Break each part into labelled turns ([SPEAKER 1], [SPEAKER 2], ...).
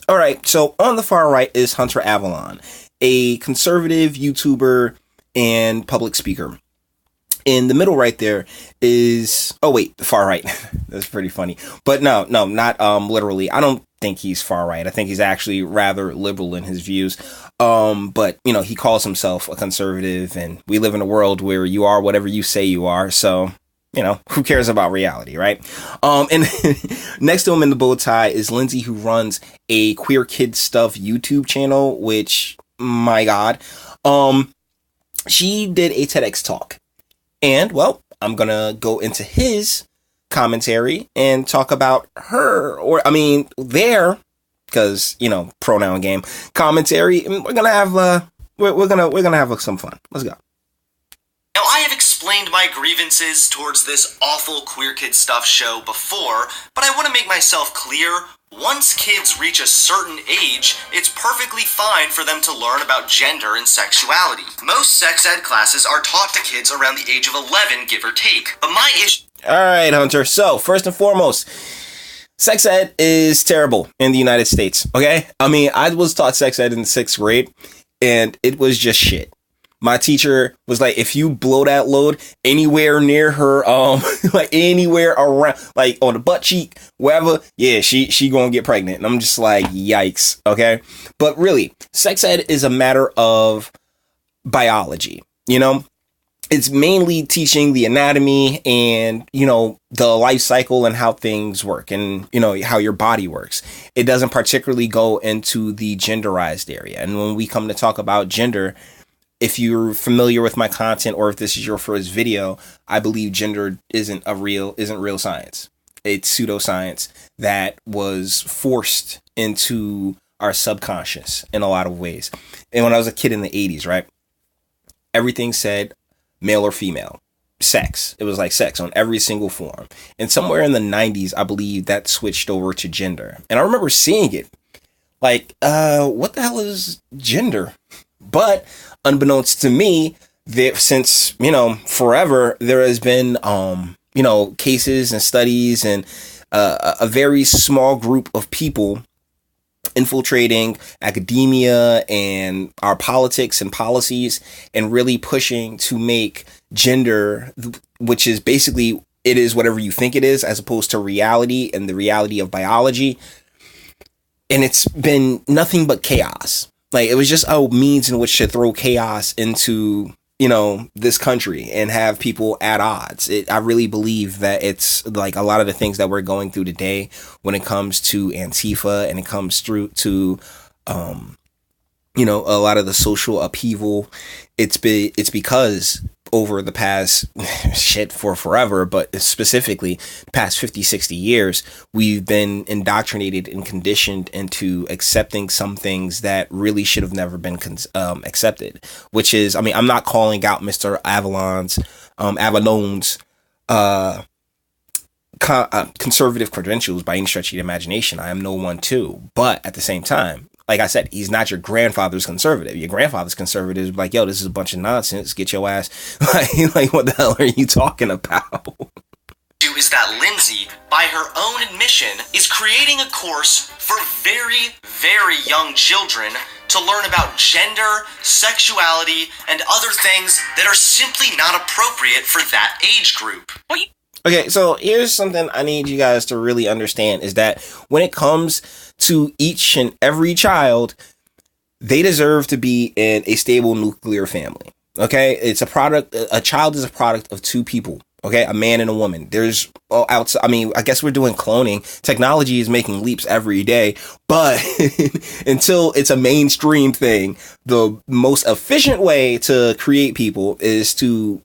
[SPEAKER 1] All right, so on the far right is Hunter Avallone, a conservative YouTuber and public speaker. In the middle right there is, oh wait, the far right. That's pretty funny. But no, not literally. I don't think he's far right. I think he's actually rather liberal in his views. But you know, he calls himself a conservative, and we live in a world where you are whatever you say you are. So, you know, who cares about reality, right? And next to him in the bow tie is Lindsay, who runs a Queer Kid Stuff YouTube channel, which, my God, she did a TEDx talk. And, well, I'm going to go into his commentary and talk about their, because, you know, pronoun game commentary. And we're going to have, we're going to have some fun. Let's go.
[SPEAKER 2] Now, I have explained my grievances towards this awful Queer Kid Stuff show before, but I want to make myself clear. Once kids reach a certain age, it's perfectly fine for them to learn about gender and sexuality. Most sex ed classes are taught to kids around the age of 11, give or take. But my issue...
[SPEAKER 1] All right, Hunter. So, first and foremost, sex ed is terrible in the United States, okay? I mean, I was taught sex ed in 6th grade, and it was just shit. My teacher was like, if you blow that load anywhere near her, like anywhere around, like on the butt cheek, wherever, yeah, she gonna get pregnant. And I'm just like, yikes, okay? But really, sex ed is a matter of biology, you know? It's mainly teaching the anatomy and, you know, the life cycle and how things work and, you know, how your body works. It doesn't particularly go into the genderized area. And when we come to talk about gender, if you're familiar with my content or if this is your first video, I believe gender isn't real science. It's pseudoscience that was forced into our subconscious in a lot of ways. And when I was a kid in the 80s, right, everything said male or female, sex. It was like sex on every single form. And somewhere in the 90s, I believe that switched over to gender. And I remember seeing it like, what the hell is gender? But unbeknownst to me, since, you know, forever, there has been, you know, cases and studies and a very small group of people infiltrating academia and our politics and policies and really pushing to make gender, which is basically, it is whatever you think it is, as opposed to reality and the reality of biology. And it's been nothing but chaos. Like, it was just a means in which to throw chaos into, you know, this country and have people at odds. I really believe that it's like a lot of the things that we're going through today when it comes to Antifa and it comes through to, you know, a lot of the social upheaval. It's because over the past for forever, but specifically past 50, 60 years, we've been indoctrinated and conditioned into accepting some things that really should have never been accepted, which is, I mean, I'm not calling out Mr. Avallone's conservative credentials by any stretch of the imagination. I am no one too, but at the same time, like I said, he's not your grandfather's conservative. Your grandfather's conservative is like, yo, this is a bunch of nonsense. Get your ass. Like, what the hell are you talking about?
[SPEAKER 2] Is that Lindsay, by her own admission, is creating a course for very, very young children to learn about gender, sexuality, and other things that are simply not appropriate for that age group.
[SPEAKER 1] Okay, so here's something I need you guys to really understand is that when it comes to each and every child, they deserve to be in a stable nuclear family. Okay, it's a child is a product of two people. Okay, a man and a woman. There's outside. I mean, I guess we're doing cloning. Technology is making leaps every day, but until it's a mainstream thing, the most efficient way to create people is the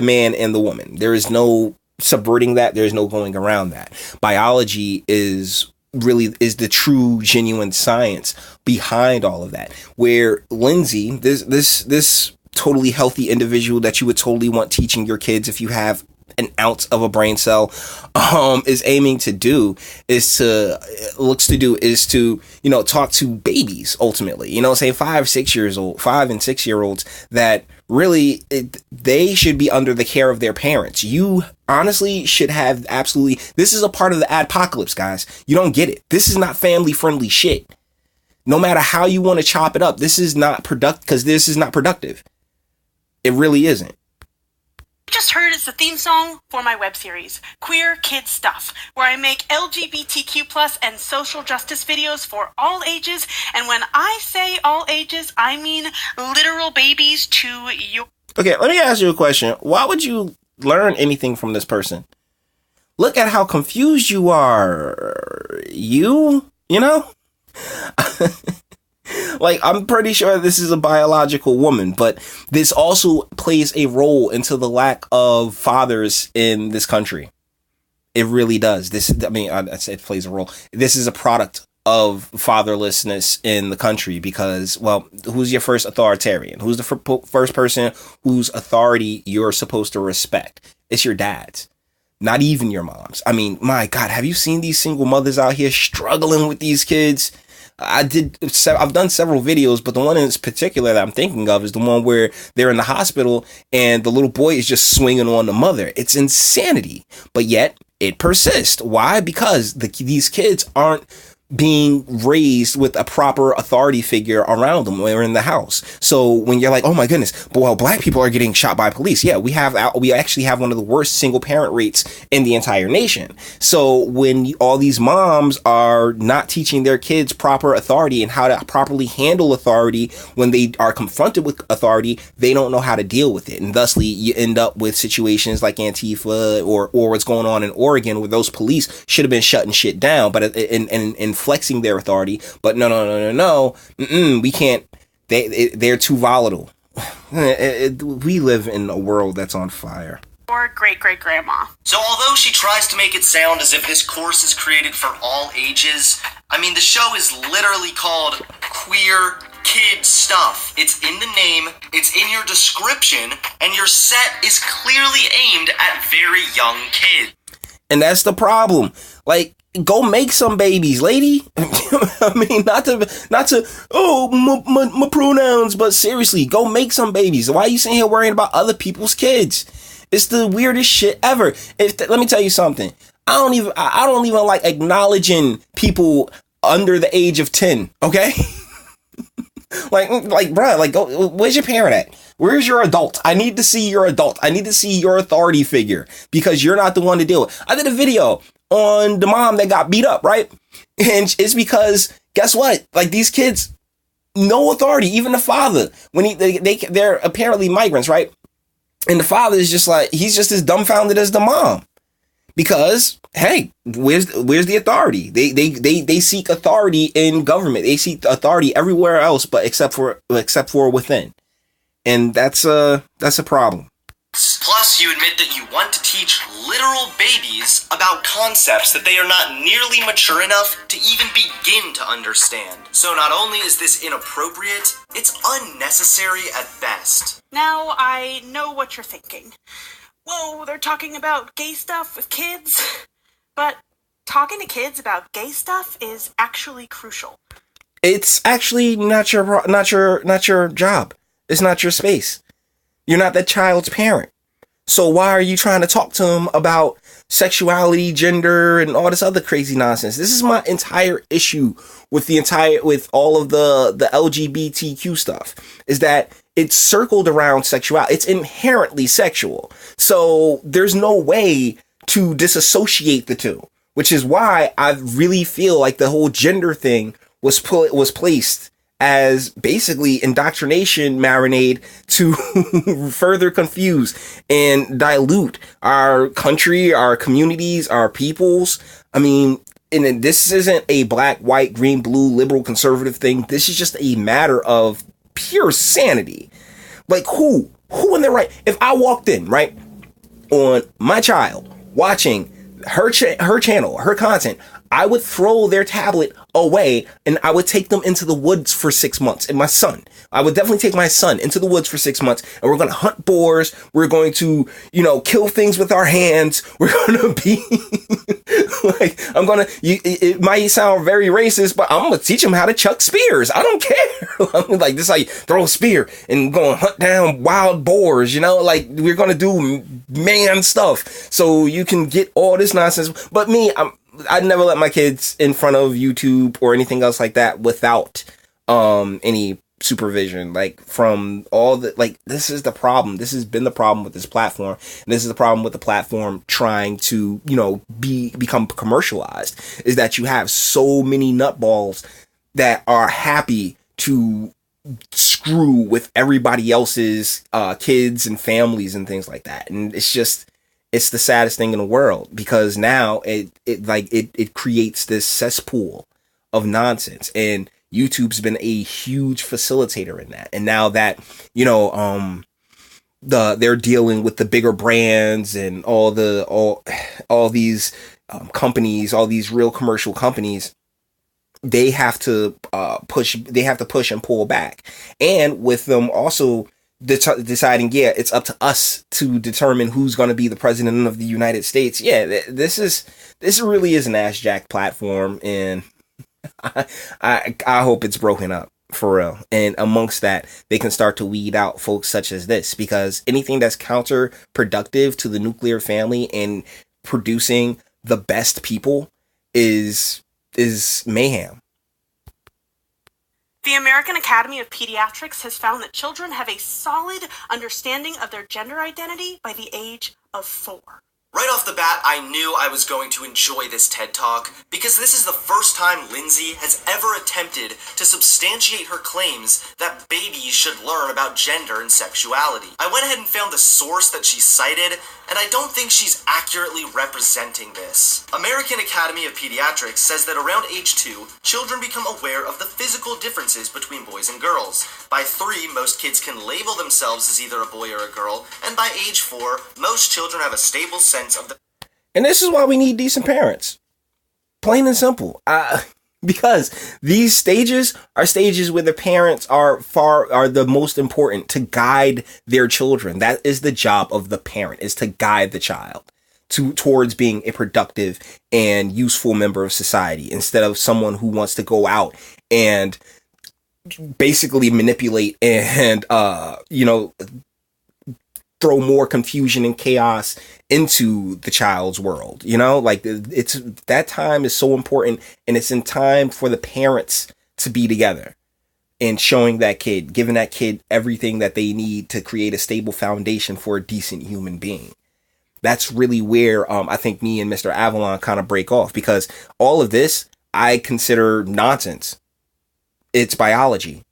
[SPEAKER 1] man and the woman. There is no subverting that. There's no going around that. Biology is the true, genuine science behind all of that. Where Lindsay, this totally healthy individual that you would totally want teaching your kids if you have an ounce of a brain cell is aiming to do is to talk to babies ultimately, say 5 and 6 year olds that really they should be under the care of their parents. You honestly should have this is a part of the adpocalypse, guys. You don't get it. This is not family friendly shit. No matter how you want to chop it up, this is not productive. It really isn't.
[SPEAKER 3] Just heard is the theme song for my web series, Queer Kid Stuff, where I make LGBTQ plus and social justice videos for all ages. And when I say all ages, I mean literal babies to your...
[SPEAKER 1] Okay, let me ask you a question. Why would you learn anything from this person? Look at how confused you are. You know? Like, I'm pretty sure this is a biological woman, but this also plays a role into the lack of fathers in this country. It really does. I said it plays a role. This is a product of fatherlessness in the country because, well, who's your first authoritarian? Who's the first person whose authority you're supposed to respect? It's your dads. Not even your moms. I mean, my God, have you seen these single mothers out here struggling with these kids? I've done several videos, but the one in particular that I'm thinking of is the one where they're in the hospital and the little boy is just swinging on the mother. It's insanity, but yet it persists. Why? Because these kids aren't being raised with a proper authority figure around them when they're in the house. So when you're like, oh my goodness, but well, black people are getting shot by police. Yeah, we actually have one of the worst single parent rates in the entire nation. So when all these moms are not teaching their kids proper authority and how to properly handle authority when they are confronted with authority, they don't know how to deal with it. And thusly you end up with situations like Antifa or what's going on in Oregon where those police should have been shutting shit down, but in flexing their authority, but no, we can't. They're too volatile. We live in a world that's on fire.
[SPEAKER 3] Or great-great-grandma.
[SPEAKER 2] So although she tries to make it sound as if this course is created for all ages, I mean, the show is literally called Queer Kid Stuff. It's in the name, it's in your description, and your set is clearly aimed at very young kids.
[SPEAKER 1] And that's the problem. Like, go make some babies, lady. I mean, not to my pronouns, but seriously, go make some babies. Why are you sitting here worrying about other people's kids? It's the weirdest shit ever. Let me tell you something. I don't even like acknowledging people under the age of 10. Okay. like, bruh, go. Where's your parent at? Where's your adult? I need to see your adult. I need to see your authority figure because you're not the one to deal with. I did a video on the mom that got beat up, right? And it's because, guess what? Like, these kids, no authority, even the father, when they're apparently migrants, right? And the father is just like, he's just as dumbfounded as the mom. Because, hey, where's the authority? They seek authority in government. They seek authority everywhere else, but except for within. And that's a problem.
[SPEAKER 2] Plus, you admit that you want to teach literal babies about concepts that they are not nearly mature enough to even begin to understand. So not only is this inappropriate, it's unnecessary at best.
[SPEAKER 3] Now I know what you're thinking. Whoa, they're talking about gay stuff with kids? But talking to kids about gay stuff is actually crucial.
[SPEAKER 1] It's actually not your job. It's not your space. You're not that child's parent. So why are you trying to talk to them about sexuality, gender, and all this other crazy nonsense? This is my entire issue with all of the LGBTQ stuff, is that it's circled around sexuality. It's inherently sexual. So there's no way to disassociate the two, which is why I really feel like the whole gender thing was placed as basically indoctrination marinade to further confuse and dilute our country, our communities, our peoples. I mean, and this isn't a black, white, green, blue, liberal, conservative thing. This is just a matter of pure sanity. Like, who in their right? If I walked in, right, on my child watching her channel, her content, I would throw their tablet away and I would take them into the woods for 6 months. And I would definitely take my son into the woods for 6 months, and we're going to hunt boars. We're going to, kill things with our hands. We're going to be like, it might sound very racist, but I'm going to teach them how to chuck spears. I don't care. I'm like, this is how you throw a spear and go and hunt down wild boars, like we're going to do man stuff so you can get all this nonsense. But I'd never let my kids in front of YouTube or anything else like that without any supervision, like from all the, like, this is the problem. This has been the problem with this platform, and this is the problem with the platform trying to, become commercialized, is that you have so many nutballs that are happy to screw with everybody else's kids and families and things like that. And it's the saddest thing in the world, because now it creates this cesspool of nonsense, and YouTube's been a huge facilitator in that. And now that, they're dealing with the bigger brands and all these companies, all these real commercial companies, they have to push and pull back. And with them also deciding, it's up to us to determine who's going to be the president of the United States. This really is an ass jack platform, and I hope it's broken up for real. And amongst that, they can start to weed out folks such as this, because anything that's counterproductive to the nuclear family and producing the best people is mayhem.
[SPEAKER 3] The American Academy of Pediatrics has found that children have a solid understanding of their gender identity by the age of 4.
[SPEAKER 2] Right off the bat, I knew I was going to enjoy this TED Talk, because this is the first time Lindsay has ever attempted to substantiate her claims that babies should learn about gender and sexuality. I went ahead and found the source that she cited, and I don't think she's accurately representing this. American Academy of Pediatrics says that around age 2, children become aware of the physical differences between boys and girls. By 3, most kids can label themselves as either a boy or a girl, and by age 4, most children have a stable sense of the...
[SPEAKER 1] And this is why we need decent parents. Plain and simple. Because these stages are stages where the parents are the most important to guide their children. That is the job of the parent, is to guide the child towards being a productive and useful member of society, instead of someone who wants to go out and basically manipulate and throw more confusion and chaos into the child's world. It's that time is so important, and it's in time for the parents to be together and showing that kid, giving that kid everything that they need to create a stable foundation for a decent human being. That's really where I think me and Mr. Avallone kind of break off, because all of this I consider nonsense. It's biology.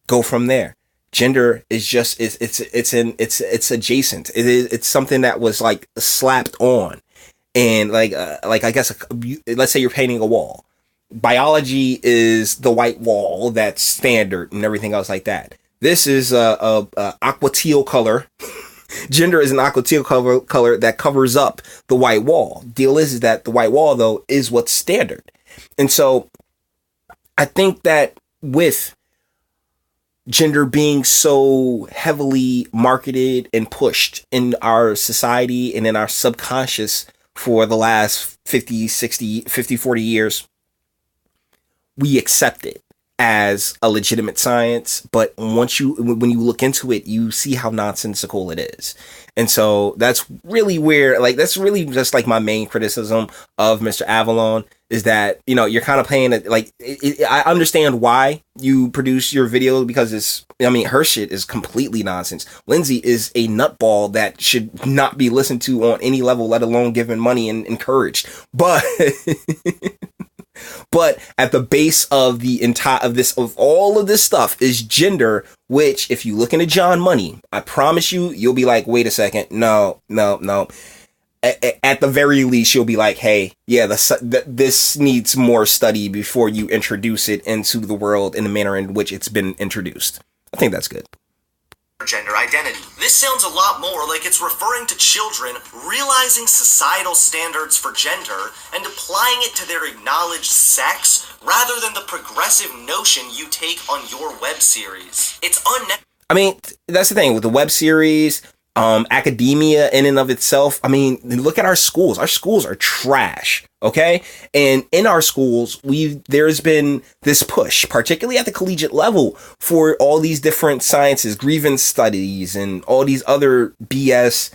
[SPEAKER 1] Go from there. Gender is just it's adjacent. It's something that was like slapped on, and like I guess let's say you're painting a wall. Biology is the white wall that's standard and everything else like that. This is a aqua teal color. Gender is an aqua teal color that covers up the white wall. Deal is that the white wall though is what's standard, and so I think that with gender being so heavily marketed and pushed in our society and in our subconscious for the last 50, 40 years, we accept it as a legitimate science. But when you look into it, you see how nonsensical it is. And so that's really that's really just like my main criticism of Mr. Avallone, is that, you're kind of playing it like, I understand why you produce your video, because her shit is completely nonsense. Lindsay is a nutball that should not be listened to on any level, let alone given money and encouraged. But but at the base of all of this stuff is gender, which if you look into John Money, I promise you'll be like, wait a second. No. At the very least, you'll be like, hey, yeah, this needs more study before you introduce it into the world in the manner in which it's been introduced. I think that's good.
[SPEAKER 2] gender identity. This sounds a lot more like it's referring to children realizing societal standards for gender and applying it to their acknowledged sex rather than the progressive notion you take on your web series. It's
[SPEAKER 1] I mean, that's the thing with the web series, academia in and of itself. I mean, look at our schools. Our schools are trash. Okay. And in our schools, there's been this push, particularly at the collegiate level, for all these different sciences, grievance studies, and all these other BS.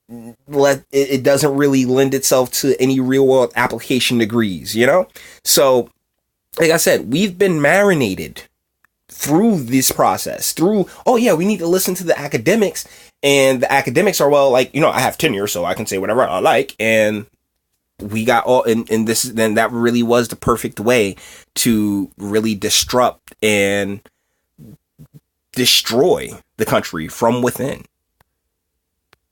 [SPEAKER 1] It doesn't really lend itself to any real world application degrees, you know? So, like I said, we've been marinated through this process, oh yeah, we need to listen to the academics, and the academics are, well, like, you know, I have tenure, so I can say whatever I like, and we got all, and then that really was the perfect way to really disrupt and destroy the country from within.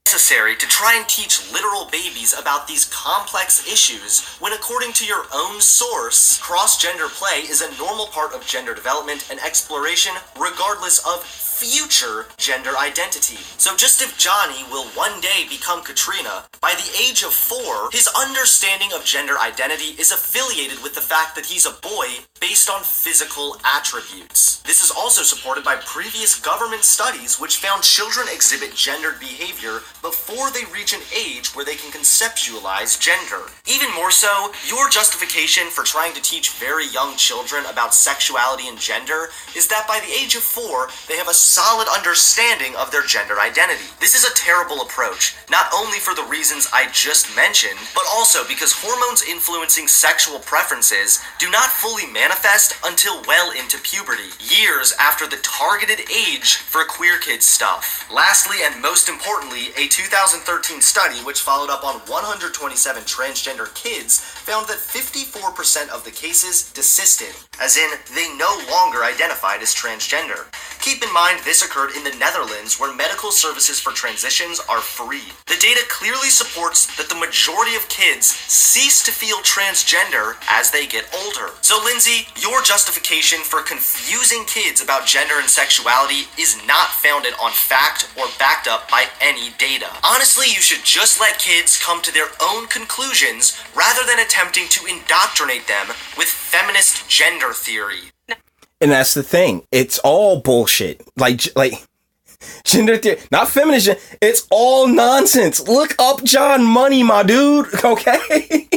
[SPEAKER 2] Necessary to try and teach literal babies about these complex issues when, according to your own source, cross-gender play is a normal part of gender development and exploration regardless of future gender identity. So just if Johnny will one day become Katrina, by the age of 4, his understanding of gender identity is affiliated with the fact that he's a boy based on physical attributes. This is also supported by previous government studies which found children exhibit gendered behavior before they reach an age where they can conceptualize gender. Even more so, your justification for trying to teach very young children about sexuality and gender is that by the age of 4, they have a solid understanding of their gender identity. This is a terrible approach, not only for the reasons I just mentioned, but also because hormones influencing sexual preferences do not fully manifest until well into puberty, years after the targeted age for queer kids stuff. Lastly, and most importantly, a 2013 study which followed up on 127 transgender kids found that 54% of the cases desisted, as in they no longer identified as transgender. Keep in mind this occurred in the Netherlands, where medical services for transitions are free. The data clearly supports that the majority of kids cease to feel transgender as they get older. So Lindsay, your justification for confusing kids about gender and sexuality is not founded on fact or backed up by any data. Honestly, you should just let kids come to their own conclusions rather than attempting to indoctrinate them with feminist gender theory.
[SPEAKER 1] And that's the thing. It's all bullshit. Like gender theory, not feminism. It's all nonsense. Look up John Money, my dude. Okay.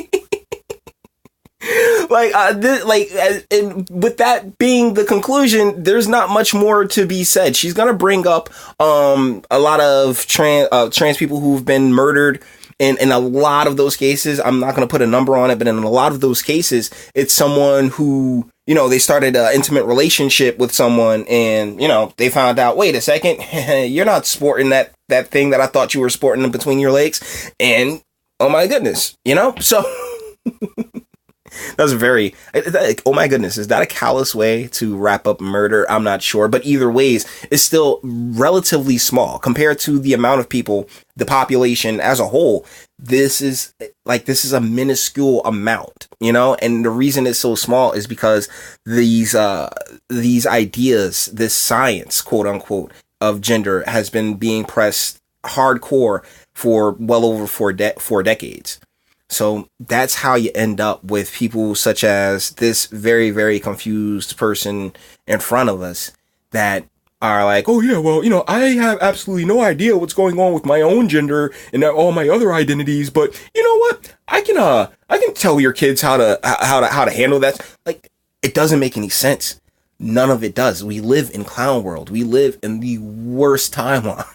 [SPEAKER 1] And with that being the conclusion, there's not much more to be said. She's gonna bring up a lot of trans people who've been murdered. In a lot of those cases, I'm not going to put a number on it, but in a lot of those cases, it's someone who, you know, they started an intimate relationship with someone and, you know, they found out, wait a second, you're not sporting that thing that I thought you were sporting in between your legs. And, oh my goodness, you know, so that's very, oh my goodness, is that a callous way to wrap up murder? I'm not sure, but either ways, it's still relatively small compared to the amount of people, the population as a whole. This is a minuscule amount, you know, and the reason it's so small is because these ideas, this science, quote unquote, of gender has been being pressed hardcore for well over four decades. So that's how you end up with people such as this very, very confused person in front of us that are like, oh yeah, well, you know, I have absolutely no idea what's going on with my own gender and all my other identities, but you know what? I can tell your kids how to handle that. Like, it doesn't make any sense. None of it does. We live in clown world. We live in the worst timeline.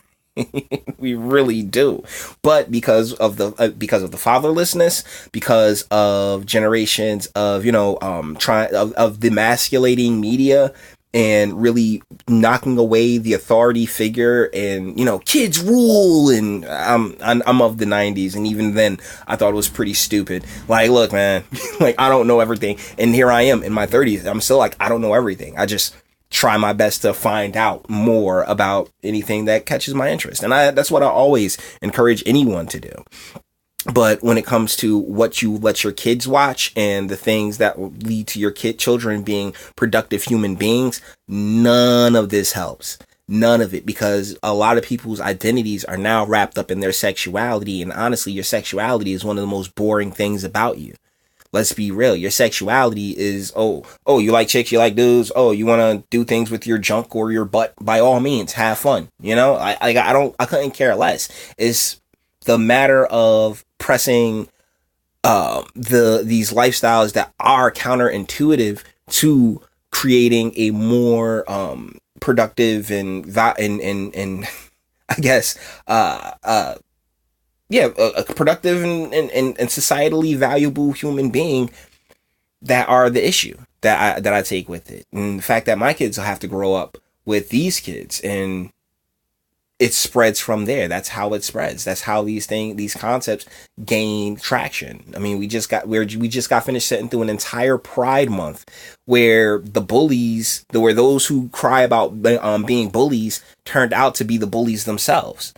[SPEAKER 1] We really do. But because of the fatherlessness, because of generations of, you know, of demasculating media and really knocking away the authority figure, and, you know, kids rule, and I'm of the 90s, and even then I thought it was pretty stupid. Like, look, man, like, I don't know everything, and here I am in my 30s. I'm still like, I don't know everything. I just try my best to find out more about anything that catches my interest. And that's what I always encourage anyone to do. But when it comes to what you let your kids watch and the things that will lead to your children being productive human beings, none of this helps. None of it, because a lot of people's identities are now wrapped up in their sexuality. And honestly, your sexuality is one of the most boring things about you. Let's be real. Your sexuality is, oh, you like chicks, you like dudes. Oh, you want to do things with your junk or your butt. By all means, have fun. You know, I couldn't care less. It's the matter of pressing these lifestyles that are counterintuitive to creating a more productive and I guess a productive and societally valuable human being that are the issue that I take with it. And the fact that my kids will have to grow up with these kids, and it spreads from there. That's how it spreads. That's how these concepts gain traction. I mean, we just got finished sitting through an entire Pride Month where the bullies, where those who cry about being bullies turned out to be the bullies themselves.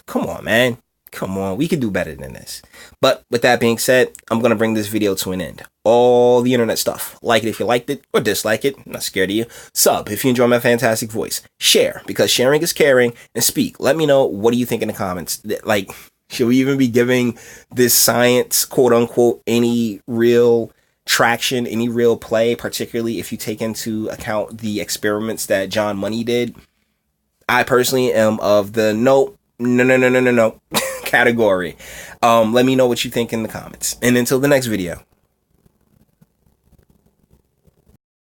[SPEAKER 1] Come on, man. Come on, we can do better than this. But with that being said, I'm going to bring this video to an end. All the internet stuff. Like it if you liked it, or dislike it. I'm not scared of you. Sub if you enjoy my fantastic voice. Share, because sharing is caring. And speak. Let me know, what do you think in the comments? Like, should we even be giving this science, quote unquote, any real traction, any real play, particularly if you take into account the experiments that John Money did? I personally am of the no category. Let me know what you think in the comments. And until the next video,